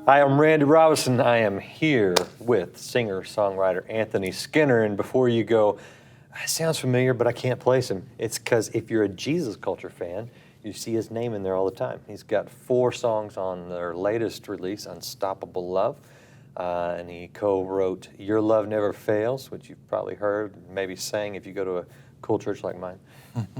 Hi, I'm Randy Robison. I am here with singer-songwriter Anthony Skinner. And before you go, it sounds familiar, but I can't place him. It's because if you're a Jesus Culture fan, you see his name in there all the time. He's got 4 songs on their latest release, Unstoppable Love. And he co-wrote Your Love Never Fails, which you've probably heard, maybe sang if you go to a cool church like mine.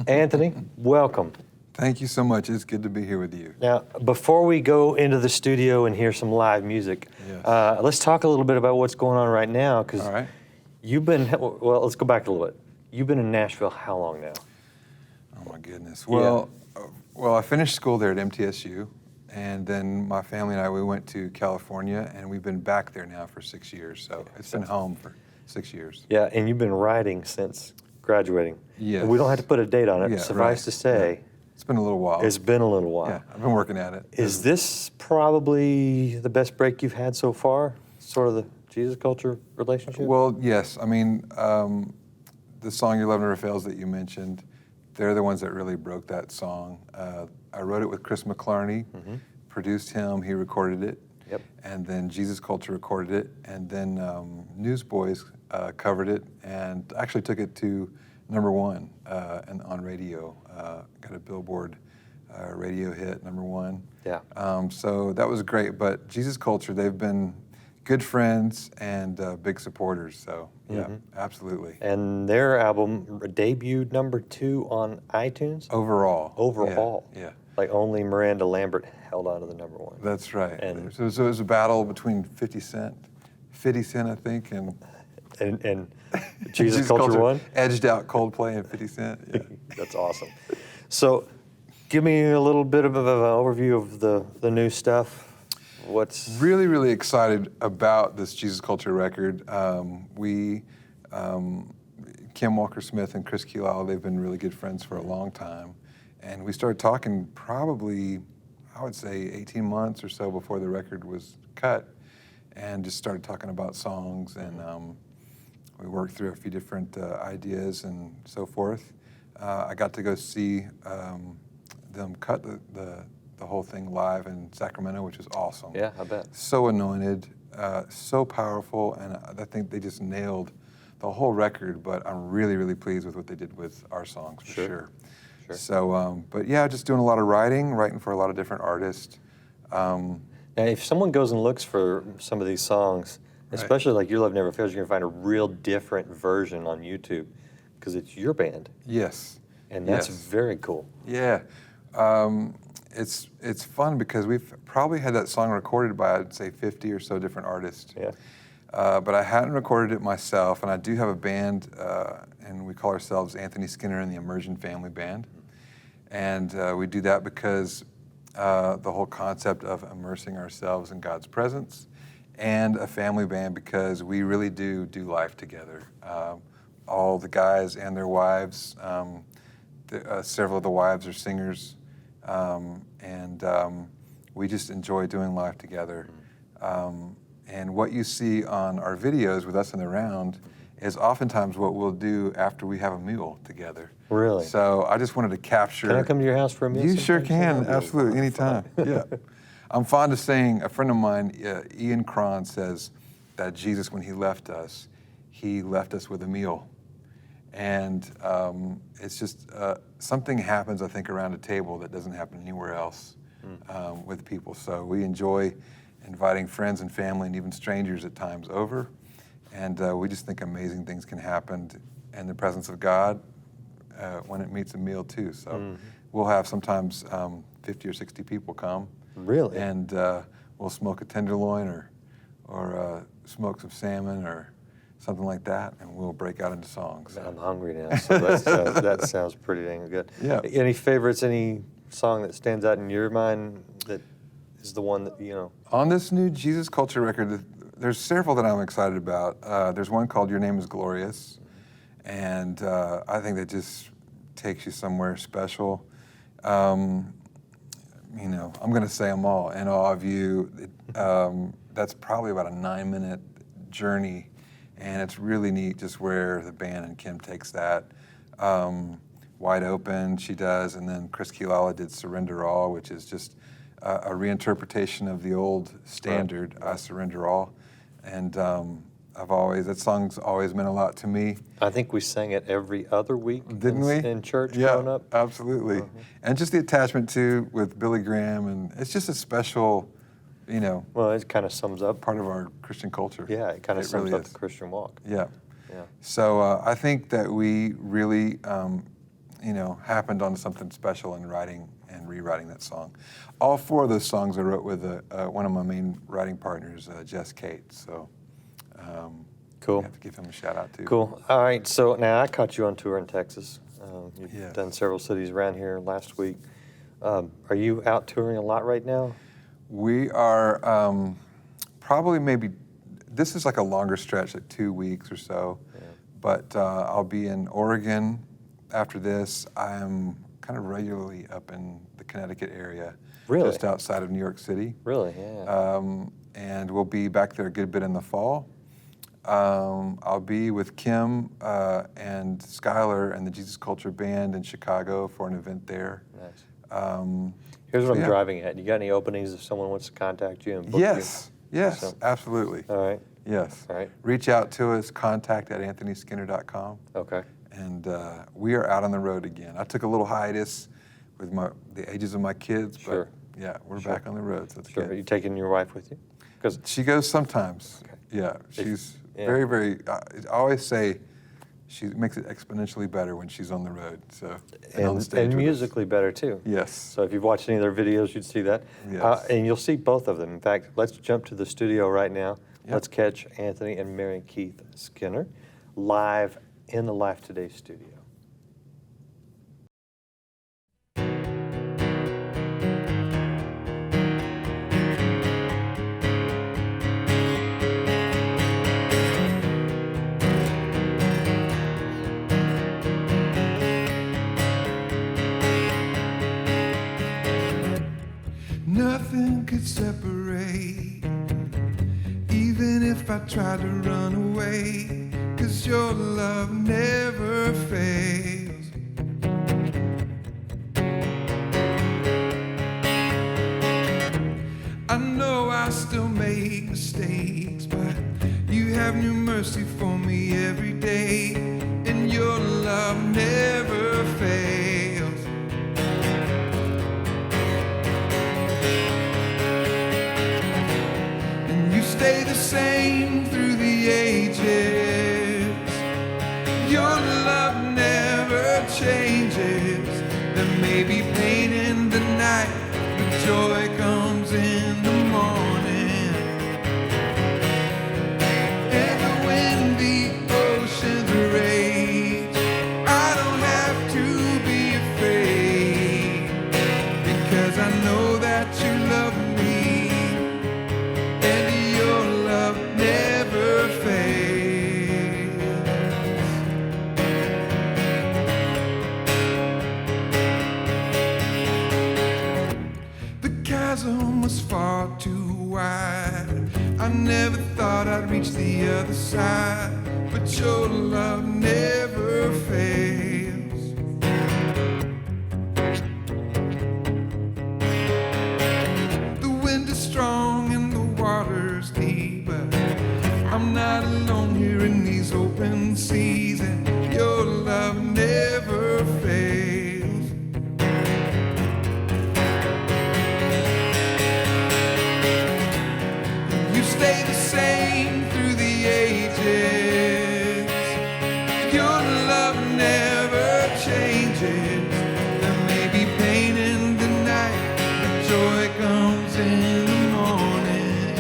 Anthony, welcome. Thank you so much. It's good to be here with you. Now, before we go into the studio and hear some live music, Yes. Let's talk a little bit about what's going on right now, because All right. you've been, well, let's go back a little bit. You've been in Nashville how long now? Oh my goodness. Well, I finished school there at MTSU, and then my family and I, we went to California, and we've been back there now for 6 years. So it's been home for 6 years. Yeah, and you've been writing since graduating. Yes. And we don't have to put a date on it. Yeah, Suffice to say, yeah. It's been a little while. it's been a little while. Yeah, I've been working at it. Is this probably the best break you've had so far? Sort of the Jesus Culture relationship? Well, yes. I mean, the song Your Love Never Fails that you mentioned, they're the ones that really broke that song. I wrote it with Chris McClarney, produced him, he recorded it. Yep. And then Jesus Culture recorded it, and then Newsboys covered it and actually took it to #1 and on radio. Got a Billboard radio hit, #1. Yeah. So that was great. But Jesus Culture, they've been good friends and big supporters. So yeah, absolutely. And their album debuted #2 on iTunes? Overall. Yeah. Like only Miranda Lambert held on to the #1. That's right. And so it was a battle between 50 Cent, I think, and Jesus Culture won? edged out Coldplay and 50 Cent. Yeah. That's awesome. So give me a little bit of an overview of the new stuff. What's Really, really excited about this Jesus Culture record. Kim Walker-Smith and Chris Keelau, they've been really good friends for a long time. And we started talking probably, I would say, 18 months or so before the record was cut, and just started talking about songs, and we worked through a few different ideas and so forth. I got to go see them cut the whole thing live in Sacramento, which is awesome. Yeah, I bet. So anointed, so powerful, and I think they just nailed the whole record, but I'm really, really pleased with what they did with our songs, for sure. So, but yeah, just doing a lot of writing for a lot of different artists. Now, if someone goes and looks for some of these songs, especially like Your Love Never Fails, you're going to find a real different version on YouTube, because it's your band. Yes. And that's very cool. Yeah. It's fun because we've probably had that song recorded by, I'd say, 50 or so different artists. Yeah. But I hadn't recorded it myself, and I do have a band, and we call ourselves Anthony Skinner and the Immersion Family Band. And we do that because the whole concept of immersing ourselves in God's presence, and a family band because we really do life together. All the guys and their wives, several of the wives are singers, and we just enjoy doing life together. And what you see on our videos with us in the round is oftentimes what we'll do after we have a meal together. Really? So I just wanted to capture. Can I come to your house for a meal? You sure can, absolutely, anytime. Yeah. I'm fond of saying, a friend of mine, Ian Cron, says that Jesus, when he left us with a meal. And it's just something happens, I think, around a table that doesn't happen anywhere else with people. So we enjoy inviting friends and family and even strangers at times over. And we just think amazing things can happen in the presence of God when it meets a meal too. So we'll have sometimes 50 or 60 people come. Really? And we'll smoke a tenderloin or smoke some salmon or something like that, and we'll break out into songs. I'm hungry now, so that sounds pretty dang good. Yeah. Any favorites, any song that stands out in your mind that is the one that, you know? On this new Jesus Culture record, there's several that I'm excited about. There's one called Your Name is Glorious, and I think that just takes you somewhere special. You know, I'm going to say them all. In Awe of You, that's probably about a 9-minute journey, and it's really neat just where the band and Kim takes that. Wide Open, she does, and then Chris Keelau did Surrender All, which is just a reinterpretation of the old standard, Right. I Surrender All. And that song's always meant a lot to me. I think we sang it every other week Didn't we? in church Yeah, growing up. absolutely. And just the attachment too with Billy Graham, and it's just a special, Well, it kind of sums up. part of our Christian culture. Yeah, it kind of sums really up is. the Christian walk. Yeah. Yeah. So I think that we really, happened on something special in writing and rewriting that song. All 4 of those songs I wrote with one of my main writing partners, Jess Kate. So Cool. I have to give him a shout out too. Cool. All right. So now I caught you on tour in Texas. You've Yes. done several cities around here last week. Are you out touring a lot right now? We are probably this is like a longer stretch, like 2 weeks or so. Yeah. But I'll be in Oregon after this. I'm kind of regularly up in the Connecticut area, Really? just outside of New York City. Really? Yeah. And we'll be back there a good bit in the fall. I'll be with Kim and Skylar and the Jesus Culture Band in Chicago for an event there. Nice. Here's what I'm yeah. driving at. You got any openings if someone wants to contact you and book Yes, yes, So- absolutely. you? All right. Yes. All right. Reach out to us, contact@anthonyskinner.com. Okay. And we are out on the road again. I took a little hiatus with the ages of my kids, Sure. but yeah, we're Sure. back on the road. So that's Sure. Are good. you taking your wife with you? Because She goes sometimes. Okay. Yeah, she's yeah. very, very. I always say she makes it exponentially better when she's on the road. So on the stage and with us. musically better too. Yes. So if you've watched any of their videos, you'd see that. Yes. And you'll see both of them. In fact, let's jump to the studio right now. Yep. Let's catch Anthony and Mary Keith Skinner live in the Life Today studio. Nothing could separate, even if I tried to run away, 'cause your love never fails. I know I still make mistakes, but you have new mercy for me every day, and your love never fails. And you stay the same through the ages. Your love never changes. There may be pain in the night, but joy comes in the morning. And when the oceans rage, I don't have to be afraid, because I know that you love me, and your love never fails. The chasm was far too wide. I never thought I'd reach the other side, but your love never fails. The wind is strong and the water's deep, but I'm not alone here in these open seas, and your love never fails. You stay the same through the ages. Your love never changes. There may be pain in the night, but joy comes in the morning.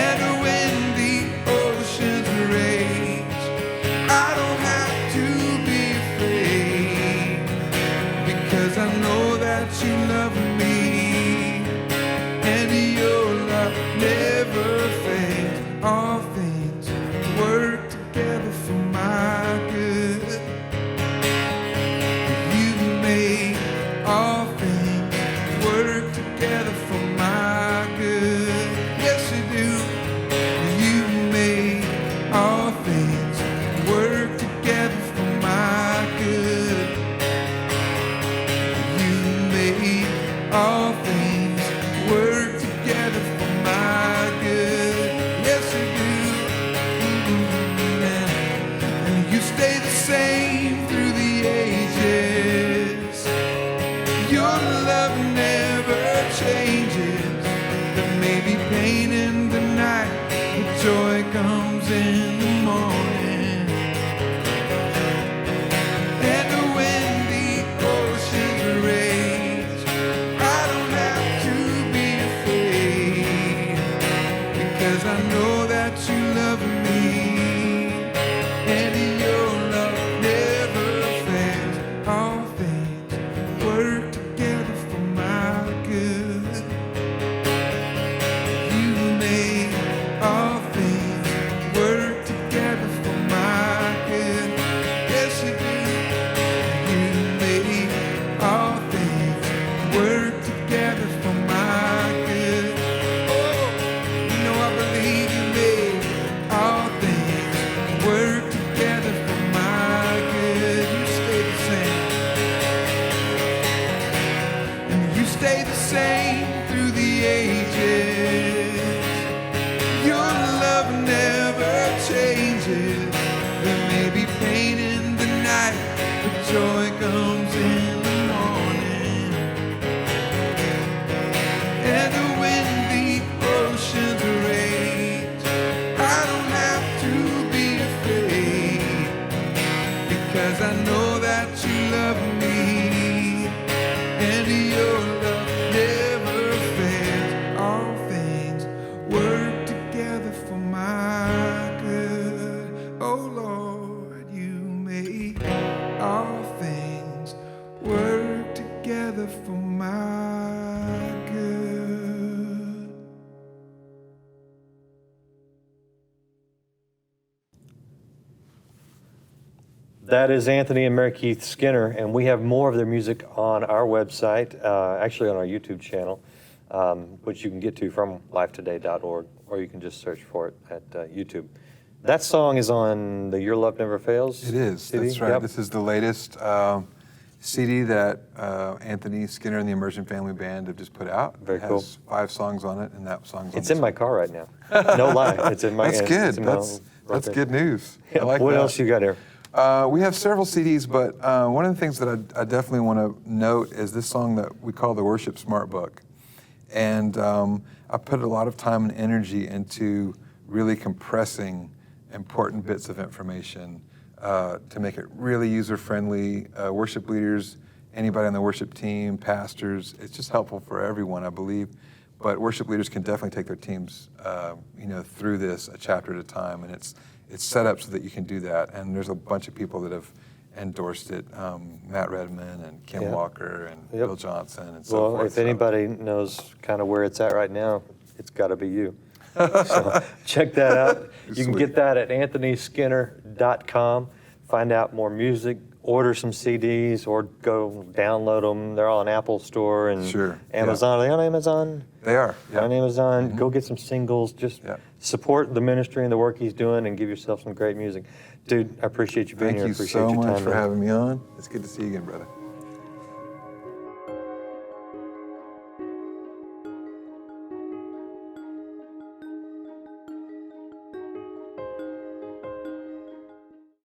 And when the oceans rage, I don't have to be afraid, because I know that you love me, and your love never fails. All things work together for my That is Anthony and Mary Keith Skinner, and we have more of their music on our website, actually on our YouTube channel, which you can get to from lifetoday.org, or you can just search for it at YouTube. That song is on the Your Love Never Fails It is, CD? that's right. Yep. This is the latest CD that Anthony Skinner and the Immersion Family Band have just put out. Very It has cool. 5 songs on it, and that song's on It's this in my car right now. No lie, it's in my. That's good. it's in my That's rotation. good news. Yeah, I like what that. else you got here? We have several CDs, but one of the things that I definitely want to note is this song that we call the Worship Smart Book. And I put a lot of time and energy into really compressing important bits of information to make it really user-friendly. Worship leaders, anybody on the worship team, pastors, it's just helpful for everyone, I believe. But worship leaders can definitely take their teams, through this a chapter at a time, and it's set up so that you can do that. And there's a bunch of people that have endorsed it: Matt Redman and Kim Yeah. Walker and Yep. Bill Johnson and so Well, forth. if anybody knows kind of where it's at right now, it's got to be you. So check that out. You can Sweet. get that at anthonyskinner.com. Find out more music, order some CDs, or go download them. They're all on Apple Store and Sure, yeah. Amazon. Are they on Amazon? They are. Yeah. On Amazon. Go get some singles. Just Yeah. support the ministry and the work he's doing, and give yourself some great music. Dude, I appreciate you being Thank here. you Appreciate so your much time, for man. having me on. It's good to see you again, brother.